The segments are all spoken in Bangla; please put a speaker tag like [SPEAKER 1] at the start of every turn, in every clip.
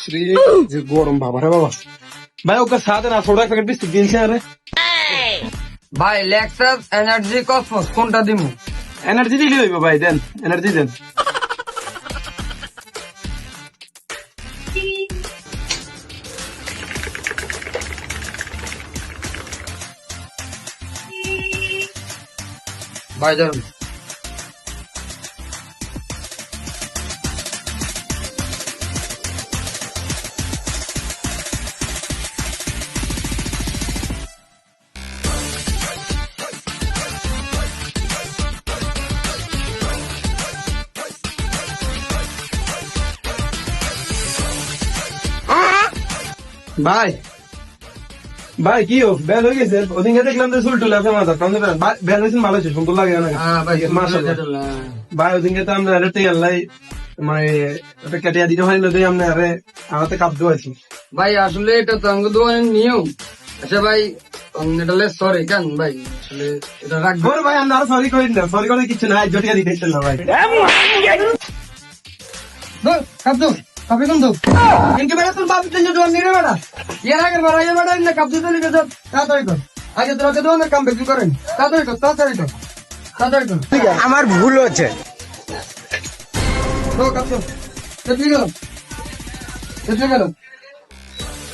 [SPEAKER 1] শ্রী যে গরম বাবা রে বাবা। ভাই ওকে সাথে না ছোট প্যাকেট বিস্কুট দিয়েছে আরে
[SPEAKER 2] ভাই লেক্সাস এনার্জি কসমোস কোনটা দিমু?
[SPEAKER 1] এনার্জি দিলে হইব ভাই, দেন এনার্জি দেন।
[SPEAKER 2] ভাই ধরুন।
[SPEAKER 1] ভাই ভাই কি ও বেল হয়ে গেছে? ওদিকে দেখলাম যে চুল টুল আছে মাথা কান্দে বেল হয়েছে, ভালো হয়েছে, সুন্দর লাগে না?
[SPEAKER 2] ভাই
[SPEAKER 1] মাশাআল্লাহ। ভাই ওদিকে তো আমরা আরে টেয়ালাই মানে একটা কেটিয়া দিতে হয় না, আমরা আরে আমাতে কাপ দোয়াছি।
[SPEAKER 2] ভাই আসলে এটা তো আমাকে দোয়ার নিয়ম। আচ্ছা ভাই এটা সরি কেন ভাই, আসলে এটা রাখবো।
[SPEAKER 1] ওরে ভাই আমরা আরো সরি করি না, সরি করে কিছু না, জটিয়া দিতে না ভাই।
[SPEAKER 2] কাপ দো কাপে কোন দো ইনকে বেড়া তোর বাপ দিন দোয়ার নিরে বেড়া ইয়ার আগে বেড়া ইয়ে বেড়া ইন্না কাপ দিতে লিখে দাও তাড়াতাড়ি কর। আগে তোকে দোয়ার কাম বেশি করেন, তাড়াতাড়ি কর তাড়াতাড়ি কর তাড়াতাড়ি কর।
[SPEAKER 3] আমার ভুল হচ্ছে।
[SPEAKER 2] দো কাপ দো কেটে গেল কেটে গেল।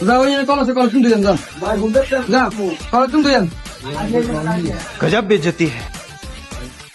[SPEAKER 2] যাও ওই কল শুনতে যান, যাও
[SPEAKER 1] ভাই বুঝতে
[SPEAKER 2] যা কল শুনতে যান।
[SPEAKER 3] गजब बेइज्जती है।